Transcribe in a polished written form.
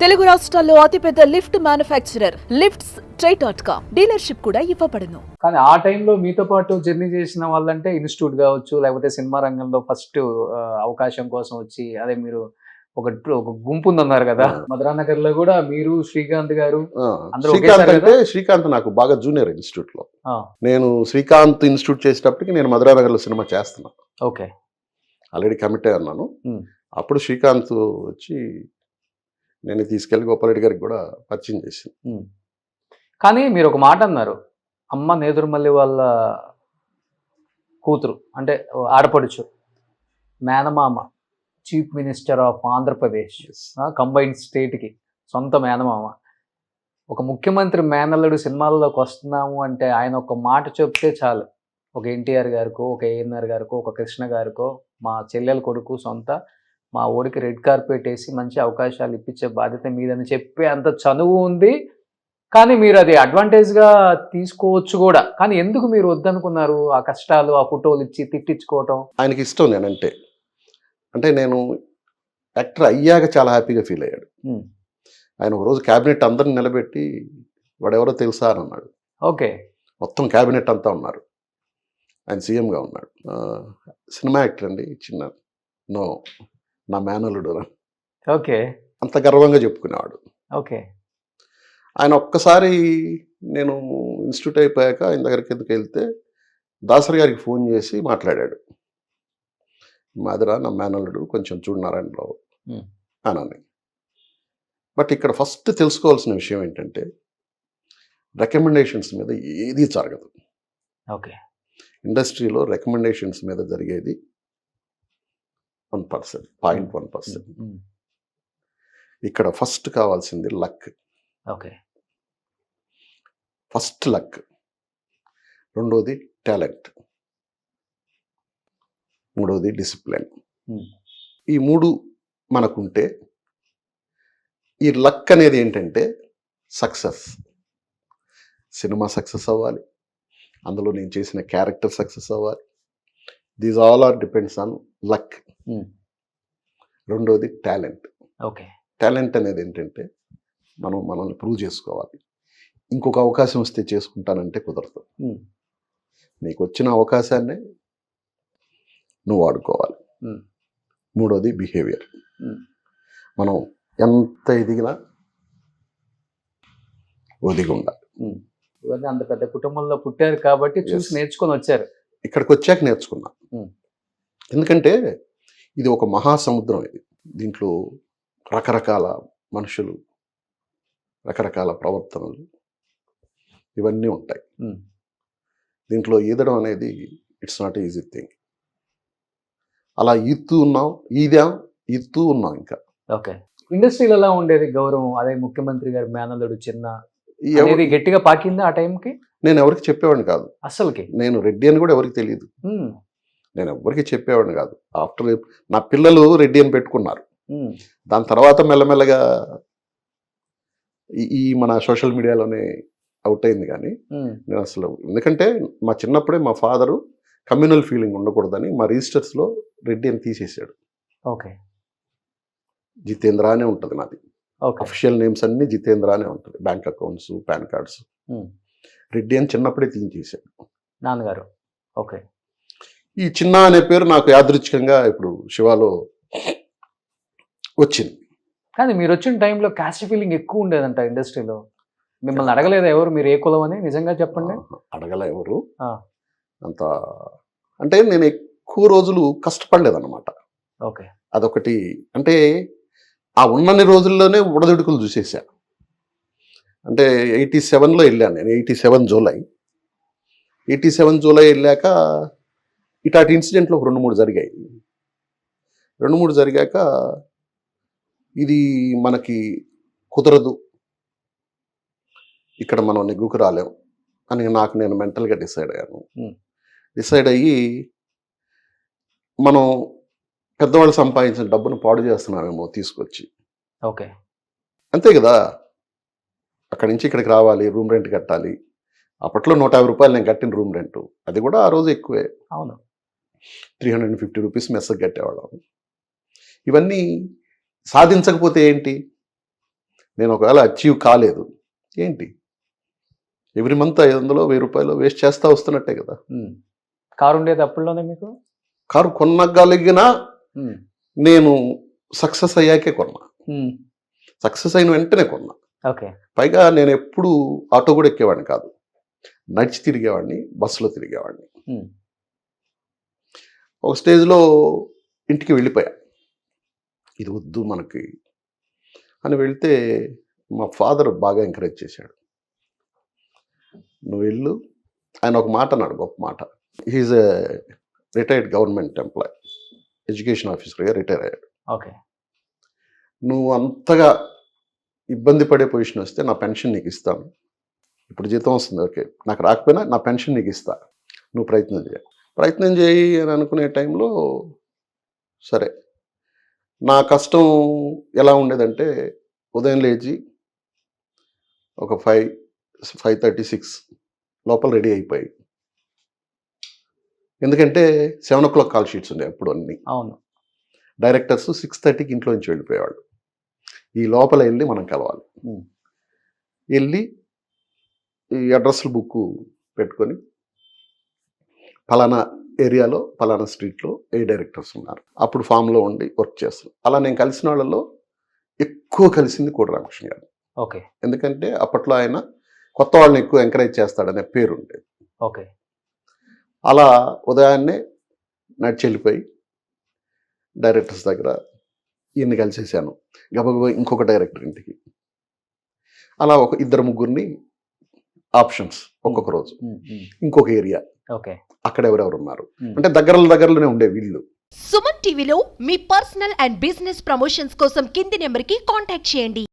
తెలుగు రాష్ట్రాల్లో అతిపెద్ద lift manufacturer lifts ట్రై.com dealership కూడా ఇవ్వబడును. కానీ ఆ టైంలో మీతో పాటు జర్నీ చేసిన వాళ్ళంటే ఇన్స్టిట్యూట్ కావచ్చు, లేకపోతే సినిమా రంగంలో ఫస్ట్ అవకాశం కోసం వచ్చి అదే మీరు ఒక గుంపు ఉందన్నారు కదా, మధురానగర్ లో కూడా మీరు శ్రీకాంత్ గారు అందరూ శ్రీకాంత్ అంటే శ్రీకాంత్ నాకు బాగా జూనియర్ ఇన్స్టిట్యూట్ లో. నేను శ్రీకాంత్ ఇన్స్టిట్యూట్ చేసేటప్పటికి నేను మధురానగర్ లో సినిమా చేస్తున్నా. ఓకే, ఆల్రెడీ కమిట్ అయి ఉన్నాను. అప్పుడు శ్రీకాంత్ వచ్చి నేను తీసుకెళ్లి గోపాలరెడ్డి గారికి కూడా పరిచయం చేసింది. కానీ మీరు ఒక మాట అన్నారు, అమ్మ నేదురుమల్లి వాళ్ళ కూతురు అంటే ఆడపడుచు, మేనమామ chief minister of Andhra Pradesh, combined స్టేట్కి సొంత మేనమామ, ఒక ముఖ్యమంత్రి మేనల్లుడు సినిమాల్లోకి వస్తున్నాము అంటే ఆయన ఒక మాట చెప్తే చాలు, ఒక ఎన్టీఆర్ గారికో, ఒక ఏఎన్ఆర్ గారికో, ఒక కృష్ణ గారికో, మా చెల్లెల కొడుకు సొంత, మా ఓడికి రెడ్ కార్పెట్ వేసి మంచి అవకాశాలు ఇప్పించే బాధ్యత మీదని చెప్పే అంత చనువు ఉంది. కానీ మీరు అది అడ్వాంటేజ్గా తీసుకోవచ్చు కూడా. కానీ ఎందుకు మీరు వద్దనుకున్నారు? ఆ కష్టాలు, ఆ ఫోటోలు ఇచ్చి తిట్టించుకోవటం. ఆయనకి ఇష్టం నేనంటే. అంటే నేను యాక్టర్ అయ్యాక చాలా హ్యాపీగా ఫీల్ అయ్యాడు. ఆయన ఒకరోజు క్యాబినెట్ అందరిని నిలబెట్టి వాడెవరో తెలుసా అని అన్నాడు. ఓకే, మొత్తం క్యాబినెట్ అంతా ఉన్నారు, ఆయన సీఎంగా ఉన్నాడు. సినిమా యాక్టర్ అండి, చిన్న నో నా మేనల్లుడు. ఓకే, అంత గర్వంగా చెప్పుకునేవాడు. ఓకే. ఆయన ఒక్కసారి నేను ఇన్స్టిట్యూట్ అయిపోయాక ఆయన దగ్గరికి ఎందుకు వెళ్తే దాసరి గారికి ఫోన్ చేసి మాట్లాడాడు. మాదిరా నా మేనల్లుడు కొంచెం చూడనారాయణరావు అని. బట్ ఇక్కడ ఫస్ట్ తెలుసుకోవాల్సిన విషయం ఏంటంటే రికమెండేషన్స్ మీద ఏది జరగదు. ఓకే, ఇండస్ట్రీలో రికమెండేషన్స్ మీద జరిగేది 1%, 0.1%. ఇక్కడ ఫస్ట్ కావాల్సింది లక్. ఓకే, ఫస్ట్ లక్, రెండోది టాలెంట్, మూడోది డిసిప్లిన్. ఈ మూడు మనకుంటే ఈ లక్ అనేది ఏంటంటే సక్సెస్. సినిమా సక్సెస్ అవ్వాలి, అందులో నేను చేసిన క్యారెక్టర్ సక్సెస్ అవ్వాలి. These all are depends on luck. రెండోది టాలెంట్. ఓకే, టాలెంట్ అనేది ఏంటంటే మనల్ని ప్రూవ్ చేసుకోవాలి. ఇంకొక అవకాశం వస్తే చేసుకుంటానంటే కుదరదు. నీకు వచ్చిన అవకాశాన్ని నువ్వు వాడుకోవాలి. మూడోది బిహేవియర్. మనం ఎంత ఎదిగినా ఒదిగి ఉండాలి. ఇవన్నీ అంత పెద్ద కుటుంబంలో పుట్టారు కాబట్టి చూసి నేర్చుకొని వచ్చారు. ఇక్కడికి వచ్చాక నేర్చుకున్నా. ఎందుకంటే ఇది ఒక మహాసముద్రం. ఇది దీంట్లో రకరకాల మనుషులు, రకరకాల ప్రవర్తనలు ఇవన్నీ ఉంటాయి. దీంట్లో ఈదడం అనేది ఇట్స్ నాట్ ఈజీ థింగ్. అలా ఈదుతూ ఉన్నాం ఇంకా. ఓకే, ఇండస్ట్రీలో ఎలా ఉండేది గౌరవం? అదే ముఖ్యమంత్రి గారి మేనల్లుడు చిన్న గట్టిగా పాకింది ఆ టైంకి? నేను ఎవరికి చెప్పేవాడిని కాదు అసలుకి. నేను రెడ్డి అని కూడా ఎవరికి తెలియదు. నేను ఎవరికి చెప్పేవాడిని కాదు. ఆఫ్టర్ నా పిల్లలు రెడ్డి అని పెట్టుకున్నారు. దాని తర్వాత మెల్లమెల్లగా ఈ మన సోషల్ మీడియాలోనే అవుట్ అయింది. కానీ నేను అసలు, ఎందుకంటే మా చిన్నప్పుడే మా ఫాదరు కమ్యూనల్ ఫీలింగ్ ఉండకూడదని మా రిజిస్టర్స్లో రెడ్డి అని తీసేసాడు. ఓకే, జితేంద్ర అనే ఉంటుంది నాది. అఫిషియల్ నేమ్స్ అన్ని జితేంద్ర అనే ఉంటుంది, bank accounts, pan cards. Reddy అని చిన్నప్పుడే తీసేసాడు నాన్నగారు. ఓకే, ఈ చిన్న అనే పేరు నాకు యాదృచ్ఛికంగా ఇప్పుడు శివాలో వచ్చింది. కానీ మీరు వచ్చిన టైంలో క్యాస్ట్ ఫీలింగ్ ఎక్కువ ఉండేదంట ఇండస్ట్రీలో. మిమ్మల్ని అడగలేదా ఎవరు మీరు ఏ కులం అని? నిజంగా చెప్పండి. అడగల ఎవరు అంత. అంటే నేను ఎక్కువ రోజులు కష్టపడలేదన్నమాట. ఓకే, అదొకటి. అంటే ఆ ఉన్నన్ని రోజుల్లోనే ఉడదుడుకులు చూసేసా. అంటే 87లో వెళ్ళాను నేను. 87 జూలై. 87 జూలై వెళ్ళాక ఇటాటి ఇన్సిడెంట్లు ఒక 2-3 జరిగాయి. 2-3 జరిగాక ఇది మనకి కుదరదు, ఇక్కడ మనం నెగ్గుకు రాలేం అని నేను మెంటల్గా డిసైడ్ అయ్యాను. డిసైడ్ అయ్యి మనం పెద్దవాళ్ళు సంపాదించిన డబ్బును పాడు చేస్తున్నామేమో తీసుకొచ్చి. ఓకే, అంతే కదా. అక్కడి నుంచి ఇక్కడికి రావాలి, రూమ్ రెంట్ కట్టాలి. అప్పట్లో 150 రూపాయలు నేను కట్టిన రూమ్ రెంట్. అది కూడా ఆ రోజు ఎక్కువే. అవును, 350 రూపీస్ మెస్సకు కట్టేవాళ్ళం. ఇవన్నీ సాధించకపోతే ఏంటి? నేను ఒకవేళ అచీవ్ కాలేదు ఏంటి, ఎవ్రీ మంత్ 500 1000 వేస్ట్ చేస్తా వస్తున్నట్టే కదా. కారు ఉండేది అప్పుల్లోనే మీకు? కారు కొనగలిగిన నేను సక్సెస్ అయ్యాకే కొన్నా, సక్సెస్ అయిన వెంటనే కొన్నా. ఓకే. పైగా నేను ఎప్పుడు ఆటో కూడా ఎక్కేవాడిని కాదు, నడిచి తిరిగేవాడిని, బస్సులో తిరిగేవాడిని. ఒక స్టేజ్లో ఇంటికి వెళ్ళిపోయా, ఇది వద్దు మనకి అని వెళ్తే మా ఫాదర్ బాగా ఎంకరేజ్ చేశాడు, నువ్వు వెళ్ళు. ఆయన ఒక మాట అన్నాడు, గొప్ప మాట. హీఈస్ ఎ రిటైర్డ్ గవర్నమెంట్ ఎంప్లాయ్, ఎడ్యుకేషన్ ఆఫీసర్గా రిటైర్ అయ్యాడు. ఓకే. నువ్వు అంతగా ఇబ్బంది పడే పొజిషన్ వస్తే నా పెన్షన్ నీకు ఇస్తాను, ఇప్పుడు జీతం వస్తుంది ఓకే, నాకు రాకపోయినా నా పెన్షన్ నీకు ఇస్తా, నువ్వు ప్రయత్నం చేయి అని అనుకునే టైంలో సరే. నా కష్టం ఎలా ఉండేదంటే ఉదయం లేచి ఒక 5:36 లోపల రెడీ అయిపోయి, ఎందుకంటే 7 o'clock కాల్ షీట్స్ ఉండే అప్పుడు అన్ని. అవును. డైరెక్టర్స్ 6:30కి ఇంట్లో నుంచి వెళ్ళిపోయేవాళ్ళు, ఈ లోపల వెళ్ళి మనం కలవాలి. వెళ్ళి ఈ అడ్రస్ల బుక్ పెట్టుకొని ఫలానా ఏరియాలో ఫలానా స్ట్రీట్లో ఏ డైరెక్టర్స్ ఉన్నారు, అప్పుడు ఫామ్లో ఉండి వర్క్ చేస్తాం. అలా నేను కలిసిన వాళ్ళలో ఎక్కువ కలిసింది కోడి రామకృష్ణ గారు. ఓకే. ఎందుకంటే అప్పట్లో ఆయన కొత్త వాళ్ళని ఎక్కువ ఎంకరేజ్ చేస్తాడనే పేరు ఉండేది. ఓకే. అలా ఉదయాన్నే నడిచి వెళ్ళిపోయి డైరెక్టర్స్ దగ్గర ఈయన్ని కలిసేసాను, గబగబా ఇంకొక డైరెక్టర్ ఇంటికి, అలా ఒక 2-3 ఆప్షన్స్ ఒక్కొక్క రోజు, ఇంకొక ఏరియా, ఓకే, అక్కడ ఎవరెవరు ఉన్నారు అంటే దగ్గరలోనే ఉండే వీళ్ళు. సుమన్ టీవీలో మీ పర్సనల్ అండ్ బిజినెస్ ప్రమోషన్స్ కోసం కింది నెంబర్కి కాంటాక్ట్ చేయండి.